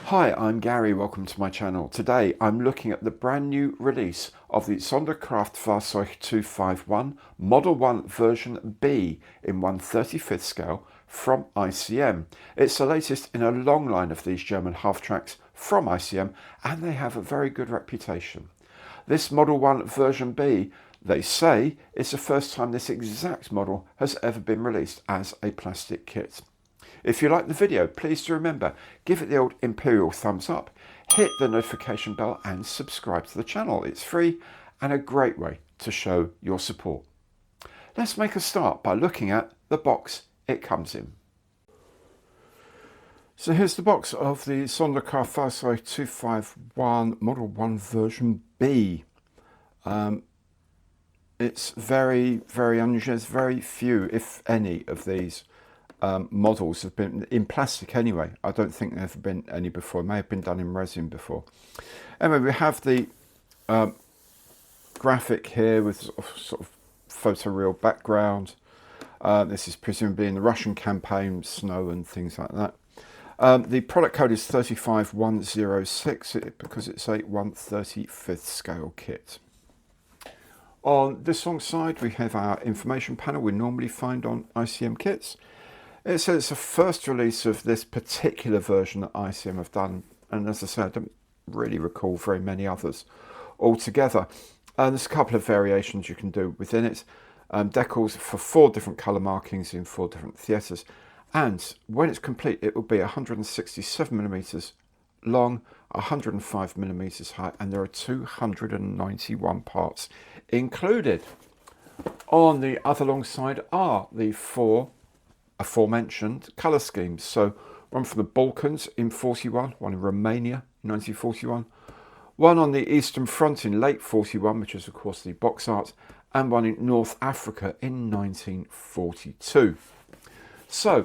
Hi, I'm Gary, welcome to my channel. Today I'm looking at the brand new release of the Sd.Kfz.251 Model 1 version B in 1/35th scale from ICM. It's the latest in a long line of these German half-tracks from ICM, and they have a very good reputation. This Model 1 version B, they say, is the first time this exact model has ever been released as a plastic kit. If you like the video, please do remember, give it the old imperial thumbs up, hit the notification bell and subscribe to the channel. It's free and a great way to show your support. Let's make a start by looking at the box it comes in. So here's the box of the Sd.Kfz.251 Model 1 version B. It's very unusual. There's very few, if any, of these models have been in plastic anyway. I don't think there have been any before. It may have been done in resin before. Anyway, we have the graphic here with sort of photoreal background. This is presumably in the Russian campaign, snow and things like that. The product code is 35106 because it's a 1/35th scale kit. On this long side we have our information panel we normally find on ICM kits. It says it's the first release of this particular version that ICM have done, and as I said, I don't really recall very many others altogether. There's a couple of variations you can do within it. Decals for 4 different colour markings in 4 different theatres, and when it's complete it will be 167mm long, 105mm high, and there are 291 parts included. On the other long side are the 4 aforementioned colour schemes. So one from the Balkans in 41, one in Romania in 1941, one on the Eastern Front in late 41, which is of course the box art, and one in North Africa in 1942. So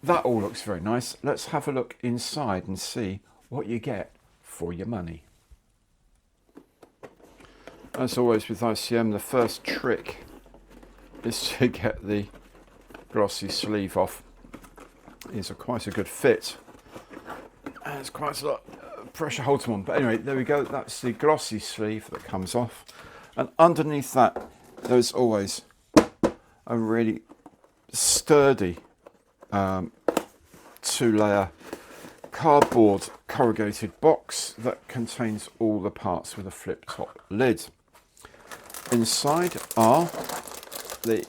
that all looks very nice. Let's have a look inside and see what you get for your money. As always with ICM, the first trick is to get the glossy sleeve off. It's quite a good fit. And it's quite a lot of pressure holds them on. But anyway, there we go. That's the glossy sleeve that comes off. And underneath that, there's always a really sturdy 2-layer cardboard corrugated box that contains all the parts with a flip top lid. Inside are the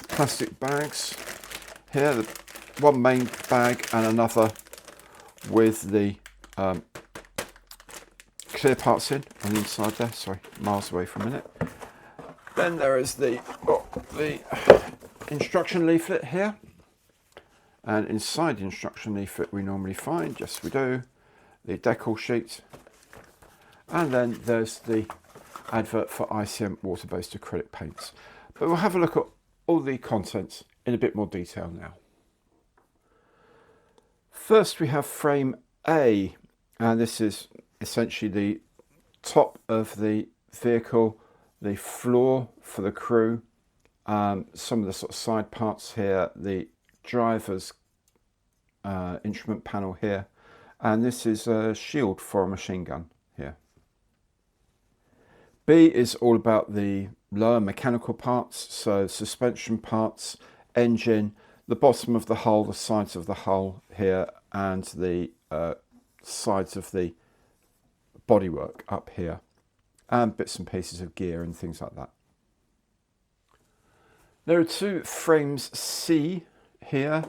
plastic bags here, one main bag and another with the clear parts in on the inside there. Sorry, miles away for a minute. Then there is the instruction leaflet here, and inside the instruction leaflet we normally find, yes we do, the decal sheet, and then there's the advert for ICM water-based acrylic paints. But we'll have a look at all the contents in a bit more detail now. First we have frame A, and this is essentially the top of the vehicle, the floor for the crew, some of the sort of side parts here, the driver's instrument panel here, and this is a shield for a machine gun here. B is all about the lower mechanical parts, so suspension parts, engine, the bottom of the hull, the sides of the hull here, and the sides of the bodywork up here, and bits and pieces of gear and things like that. There are 2 frames C here,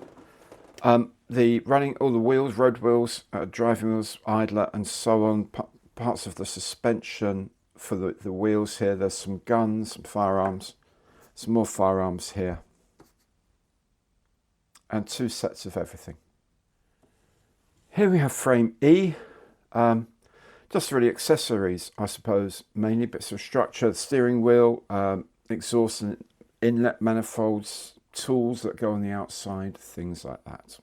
the running all the wheels, road wheels, driving wheels, idler and so on, parts of the suspension for the wheels here. There's some guns, some firearms, some more firearms here, and 2 sets of everything. Here we have frame E, just really accessories I suppose, mainly bits of structure, the steering wheel, exhaust and inlet manifolds, tools that go on the outside, things like that.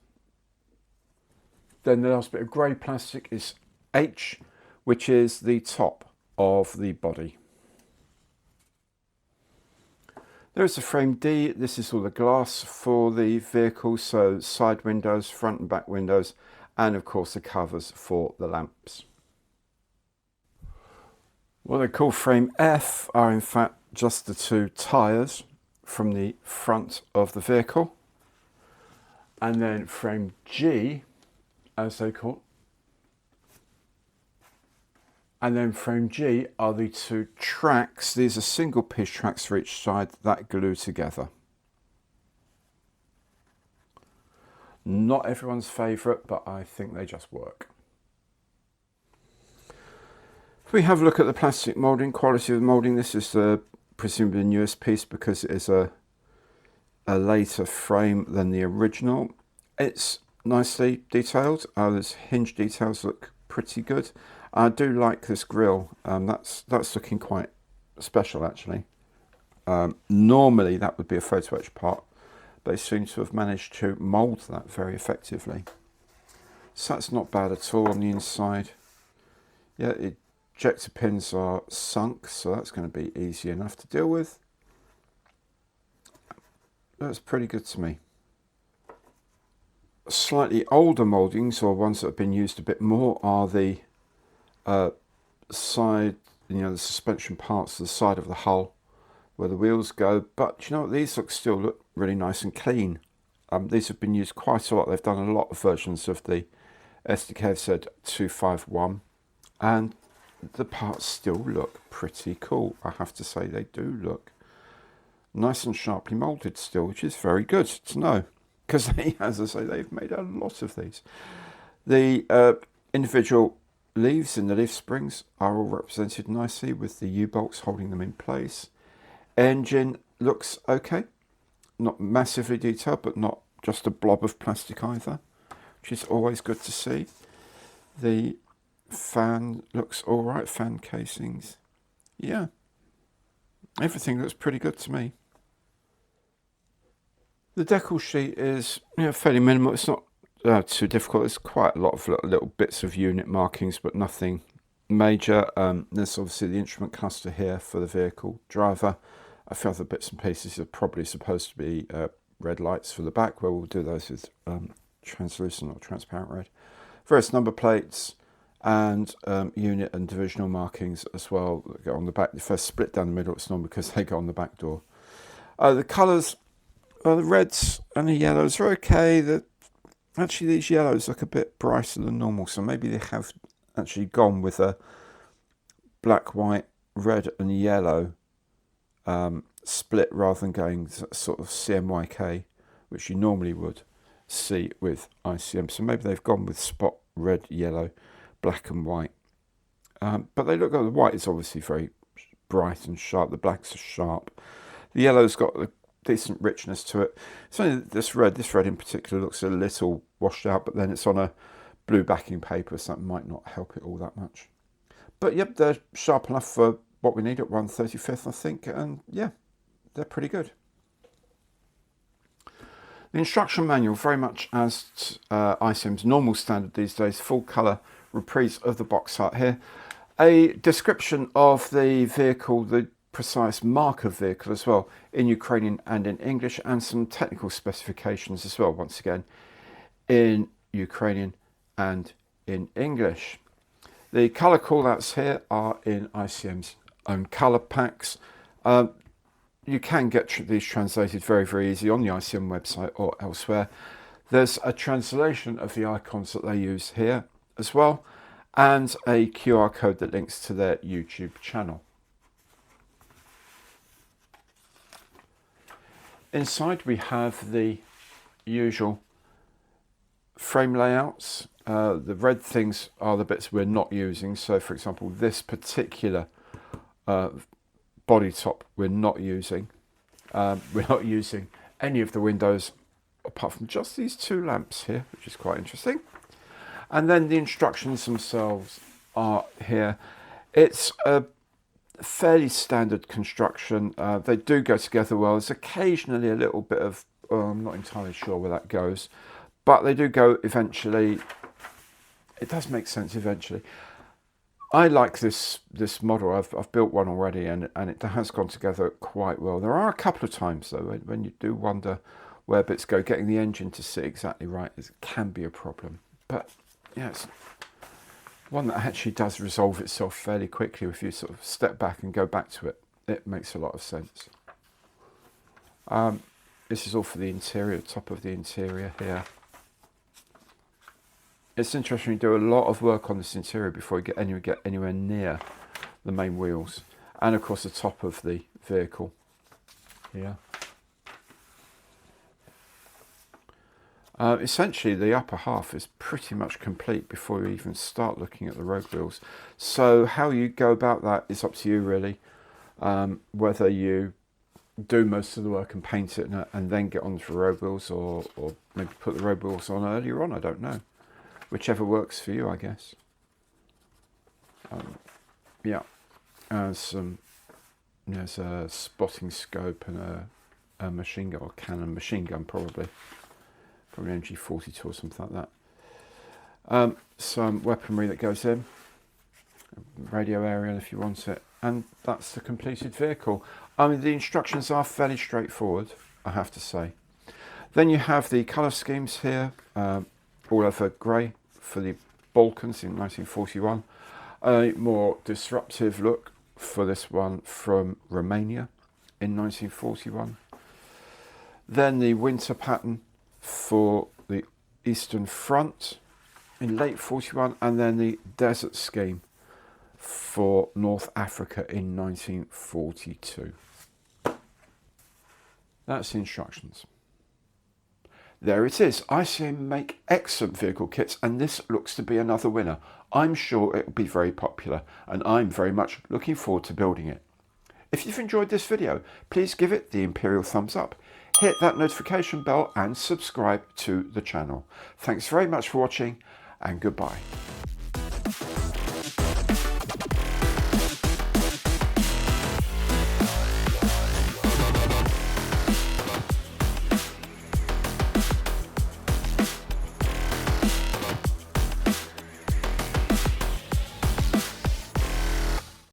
Then the last bit of grey plastic is H, which is the top of the body. There's the frame D. This is all the glass for the vehicle, so side windows, front and back windows, and of course the covers for the lamps. What they call frame F are in fact just the two tyres from the front of the vehicle, and then frame G, as they call it, and then frame G are the two tracks. These are single piece tracks for each side that glue together. Not everyone's favourite, but I think they just work. If we have a look at the plastic moulding, quality of the moulding, this is presumably the newest piece because it is a later frame than the original. It's nicely detailed. Those hinge details look pretty good. I do like this grille. That's looking quite special actually. Normally that would be a photo etch part. They seem to have managed to mould that very effectively. So that's not bad at all on the inside. Yeah, ejector pins are sunk, so that's going to be easy enough to deal with. That's pretty good to me. Slightly older mouldings, or ones that have been used a bit more, are the side, the suspension parts to the side of the hull where the wheels go. But you know what, these still look really nice and clean. These have been used quite a lot. They've done a lot of versions of the Sd.Kfz.251, and the parts still look pretty cool. I have to say, they do look nice and sharply moulded still, which is very good to know, because they, as I say, they've made a lot of these. The individual leaves in the leaf springs are all represented nicely with the U-bolts holding them in place. Engine looks okay, not massively detailed, but not just a blob of plastic either, which is always good to see. The fan looks all right, fan casings. Yeah, everything looks pretty good to me. The decal sheet is fairly minimal. It's not too difficult. There's quite a lot of little bits of unit markings, but nothing major. There's obviously the instrument cluster here for the vehicle driver. A few other bits and pieces are probably supposed to be red lights for the back, where we'll do those with translucent or transparent red. Various number plates and unit and divisional markings as well that go on the back. If they're split down the middle, it's not because they go on the back door. The colours, the reds and the yellows are okay. Actually, these yellows look a bit brighter than normal, so maybe they have actually gone with a black, white, red and yellow split rather than going sort of CMYK, which you normally would see with ICM. So maybe they've gone with spot red, yellow, black and white. But they look, the white is obviously very bright and sharp. The blacks are sharp. The yellow's got a decent richness to it. It's only this red in particular looks a little washed out, but then it's on a blue backing paper, so that might not help it all that much. But yep, they're sharp enough for what we need at 1/35, I think, and yeah, they're pretty good. The instruction manual, very much as ICM's normal standard these days, full colour reprise of the box art here. A description of the vehicle, the precise mark of vehicle as well, in Ukrainian and in English, and some technical specifications as well, once again, in Ukrainian and in English. The colour callouts here are in ICM's own colour packs. You can get these translated very, very easy on the ICM website or elsewhere. There's a translation of the icons that they use here as well, and a QR code that links to their YouTube channel. Inside we have the usual frame layouts. The red things are the bits we're not using. So for example, this particular body top we're not using. We're not using any of the windows apart from just these two lamps here, which is quite interesting. And then the instructions themselves are here. It's a fairly standard construction. They do go together well. There's occasionally a little bit of, I'm not entirely sure where that goes, but they do go eventually. It does make sense eventually. I like this model. I've built one already, and it has gone together quite well. There are a couple of times though when you do wonder where bits go. Getting the engine to sit exactly right can be a problem, but yeah, it's one that actually does resolve itself fairly quickly if you sort of step back and go back to it. It makes a lot of sense. This is all for the interior, top of the interior here. It's interesting, you do a lot of work on this interior before you get anywhere near the main wheels. And of course the top of the vehicle here. Essentially the upper half is pretty much complete before you even start looking at the road wheels. So how you go about that is up to you really. Whether you do most of the work and paint it and then get onto the road wheels, or maybe put the road wheels on earlier on, I don't know. Whichever works for you, I guess. Yeah, there's a spotting scope and a machine gun, or Canon machine gun probably MG42 or something like that. Some weaponry that goes in, radio aerial if you want it, and that's the completed vehicle. I mean, the instructions are fairly straightforward, I have to say. Then you have the colour schemes here, all over grey for the Balkans in 1941. A more disruptive look for this one from Romania in 1941. Then the winter pattern for the Eastern Front in late 41, and then the desert scheme for North Africa in 1942. That's the instructions. There it is. ICM make excellent vehicle kits, and this looks to be another winner. I'm sure it will be very popular, and I'm very much looking forward to building it. If you've enjoyed this video, please give it the imperial thumbs up, hit that notification bell and subscribe to the channel. Thanks very much for watching, and goodbye.